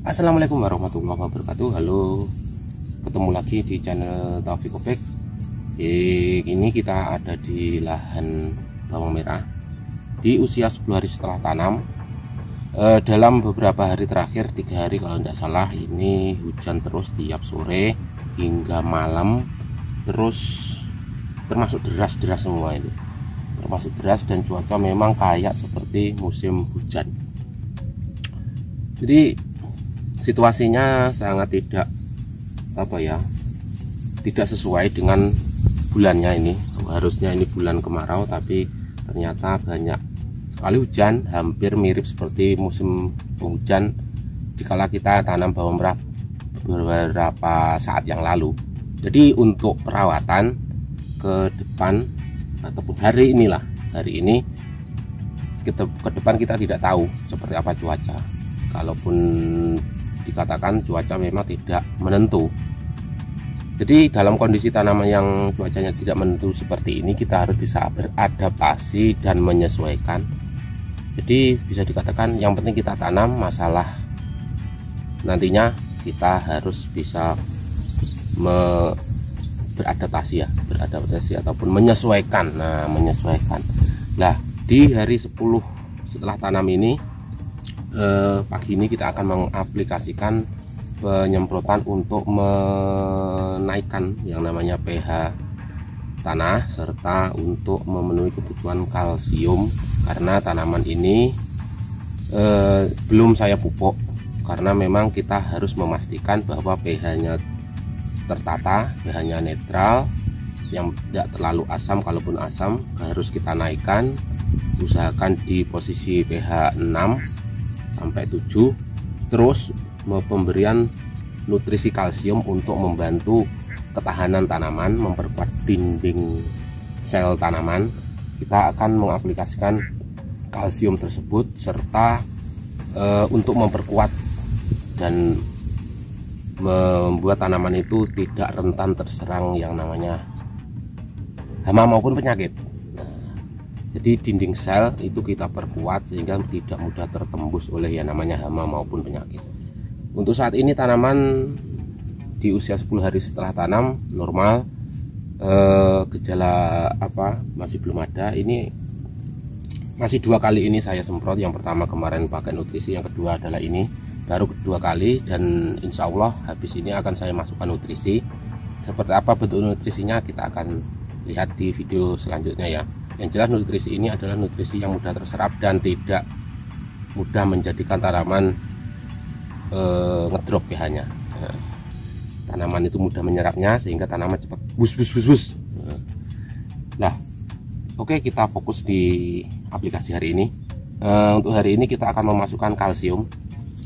Assalamualaikum warahmatullahi wabarakatuh. Halo, ketemu lagi di channel Taufik Obek. Ini kita ada di lahan bawang merah di usia 10 hari setelah tanam. Dalam beberapa hari terakhir, 3 hari kalau tidak salah, ini hujan terus tiap sore hingga malam, terus termasuk deras semua ini, termasuk deras, dan cuaca memang kayak seperti musim hujan. Jadi situasinya sangat tidak tidak sesuai dengan bulannya ini. Harusnya ini bulan kemarau, tapi ternyata banyak sekali hujan, hampir mirip seperti musim penghujan dikala kita tanam bawang merah beberapa saat yang lalu. Jadi untuk perawatan ke depan ataupun hari ini ke depan kita tidak tahu seperti apa cuaca. Kalaupun dikatakan cuaca memang tidak menentu. Jadi dalam kondisi tanaman yang cuacanya tidak menentu seperti ini, kita harus bisa beradaptasi dan menyesuaikan. Jadi bisa dikatakan yang penting kita tanam, masalah nantinya kita harus bisa beradaptasi ataupun menyesuaikan. Nah, di hari 10 setelah tanam ini, pagi ini kita akan mengaplikasikan penyemprotan untuk menaikkan yang namanya pH tanah, serta untuk memenuhi kebutuhan kalsium, karena tanaman ini belum saya pupuk, karena memang kita harus memastikan bahwa pH-nya tertata, pH-nya netral, yang tidak terlalu asam. Kalaupun asam harus kita naikkan, usahakan di posisi pH 6 sampai 7. Terus pemberian nutrisi kalsium untuk membantu ketahanan tanaman, memperkuat dinding sel tanaman. Kita akan mengaplikasikan kalsium tersebut, serta untuk memperkuat dan membuat tanaman itu tidak rentan terserang yang namanya hama maupun penyakit. Jadi dinding sel itu kita perkuat sehingga tidak mudah tertembus oleh yang namanya hama maupun penyakit. Untuk saat ini tanaman di usia 10 hari setelah tanam normal, gejala masih belum ada. Ini masih 2 kali ini saya semprot. Yang pertama kemarin pakai nutrisi, yang kedua adalah ini baru kedua kali, dan insya Allah habis ini akan saya masukkan nutrisi. Seperti apa bentuk nutrisinya kita akan lihat di video selanjutnya ya. Yang jelas nutrisi ini adalah nutrisi yang mudah terserap dan tidak mudah menjadikan tanaman ngedrop pH-nya. Tanaman itu mudah menyerapnya sehingga tanaman cepat bus. Nah, oke, kita fokus di aplikasi hari ini. Untuk hari ini kita akan memasukkan kalsium.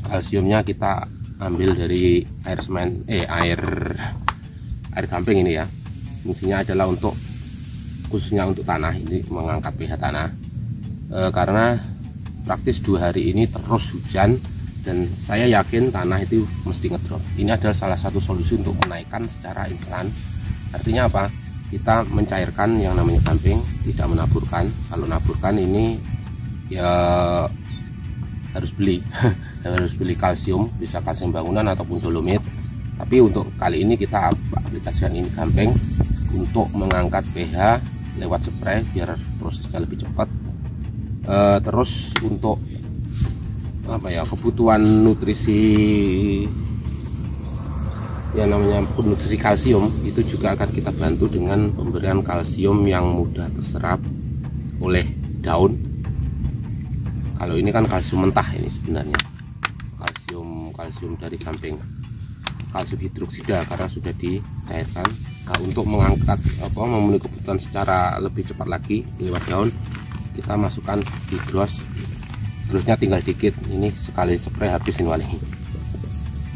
Kalsiumnya kita ambil dari air gamping ini ya. Fungsinya adalah khususnya untuk tanah, ini mengangkat pH tanah, karena praktis 2 hari ini terus hujan, dan saya yakin tanah itu mesti ngedrop. Ini adalah salah satu solusi untuk menaikkan secara instan. Artinya apa? Kita mencairkan yang namanya gamping, tidak menaburkan. Kalau naburkan ini ya harus beli harus beli kalsium, bisa kalsium bangunan ataupun dolomit. Tapi untuk kali ini kita aplikasikan ini gamping untuk mengangkat pH lewat spray biar prosesnya lebih cepat. Terus untuk kebutuhan nutrisi yang namanya nutrisi kalsium itu juga akan kita bantu dengan pemberian kalsium yang mudah terserap oleh daun. Kalau ini kan kalsium mentah, ini sebenarnya kalsium dari gamping, kalsium hidroksida karena sudah dicairkan. Nah, untuk mengangkat memenuhi kebutuhan secara lebih cepat lagi lewat daun, kita masukkan higros. Higrosnya tinggal dikit, ini sekali spray habisin wali.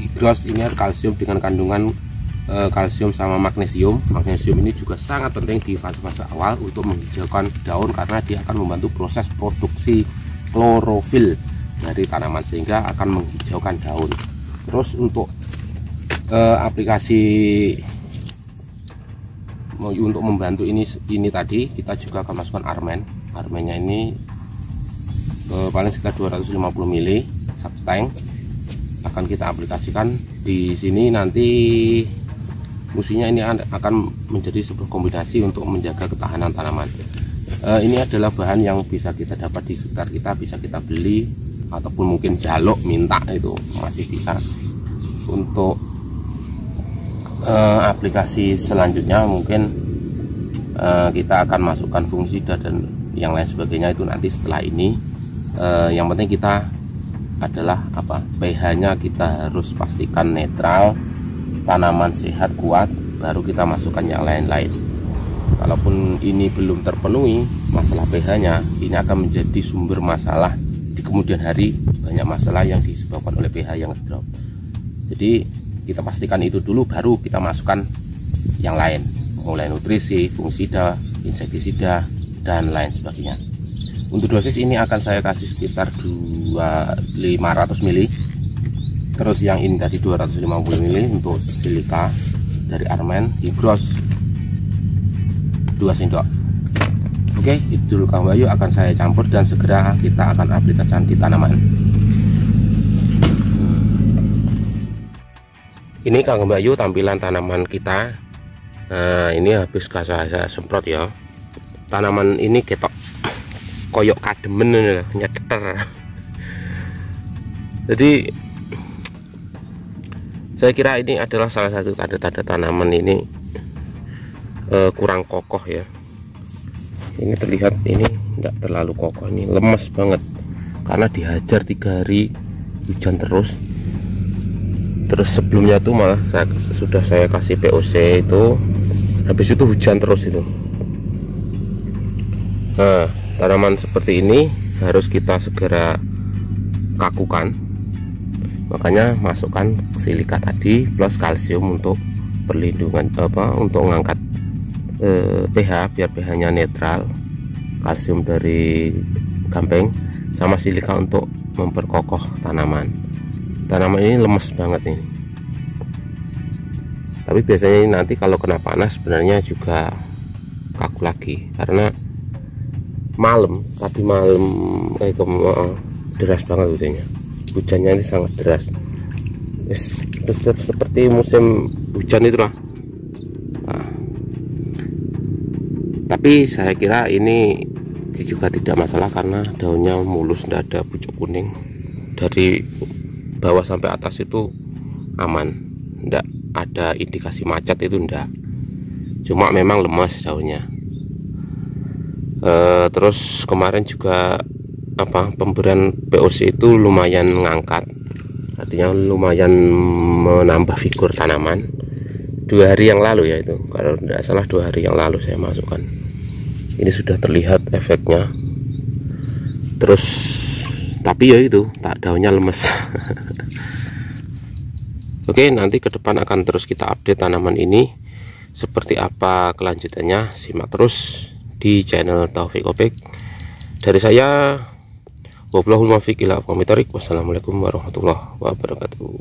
Higros ini ada kalsium dengan kandungan kalsium sama magnesium. Magnesium ini juga sangat penting di fase-fase awal untuk menghijaukan daun, karena dia akan membantu proses produksi klorofil dari tanaman sehingga akan menghijaukan daun. Terus untuk aplikasi untuk membantu ini tadi, kita juga akan masukkan armennya ini paling sekitar 250 ml 1 tank. akan kita aplikasikan di sini. Nanti fungsinya ini akan menjadi sebuah kombinasi untuk menjaga ketahanan tanaman. Ini adalah bahan yang bisa kita dapat di sekitar kita, bisa kita beli ataupun mungkin jaluk minta, itu masih bisa. Untuk aplikasi selanjutnya mungkin kita akan masukkan fungisida dan yang lain sebagainya itu nanti setelah ini. Yang penting kita adalah pH-nya kita harus pastikan netral, tanaman sehat kuat, baru kita masukkan yang lain-lain. Kalaupun ini belum terpenuhi masalah pH-nya, ini akan menjadi sumber masalah di kemudian hari. Banyak masalah yang disebabkan oleh pH yang drop. Jadi kita pastikan itu dulu, baru kita masukkan yang lain, mulai nutrisi, fungisida, insektisida, dan lain sebagainya. Untuk dosis ini akan saya kasih sekitar 500 ml. Terus yang ini tadi 250 ml untuk silika dari Armen Higros 2 sendok. Oke, itu dulu Kang Bayu, akan saya campur dan segera kita akan aplikasikan di tanaman. Ini Kang Bayu tampilan tanaman kita. Nah, ini habis saya semprot ya. Tanaman ini ketok koyok kademen, nyeter. Jadi saya kira ini adalah salah satu tanda-tanda tanaman ini kurang kokoh ya. Ini terlihat ini tidak terlalu kokoh, ini lemes banget karena dihajar 3 hari hujan terus. Terus sebelumnya tuh malah sudah saya kasih POC itu, habis itu hujan terus itu. Nah, tanaman seperti ini harus kita segera kakukan. Makanya masukkan silika tadi plus kalsium untuk perlindungan, untuk mengangkat pH biar pH-nya netral, kalsium dari gampeng, sama silika untuk memperkokoh tanaman. Tanaman ini lemes banget ini. Tapi biasanya ini nanti kalau kena panas sebenarnya juga kaku lagi, karena tadi malam deras banget hujannya. Hujannya ini sangat deras. Seperti musim hujan itulah. Tapi saya kira ini juga tidak masalah karena daunnya mulus, tidak ada pucuk kuning. Dari bawah sampai atas itu aman, tidak ada indikasi macet, itu enggak. Cuma memang lemas daunnya. Terus kemarin juga pemberian POC itu lumayan ngangkat, artinya lumayan menambah figur tanaman. 2 hari yang lalu ya, itu kalau tidak salah 2 hari yang lalu saya masukkan. Ini sudah terlihat efeknya. Terus tapi ya itu daunnya lemes. Oke, nanti ke depan akan terus kita update tanaman ini seperti apa kelanjutannya. Simak terus di channel Taufik Opik. Dari saya, wassalamualaikum warahmatullahi wabarakatuh.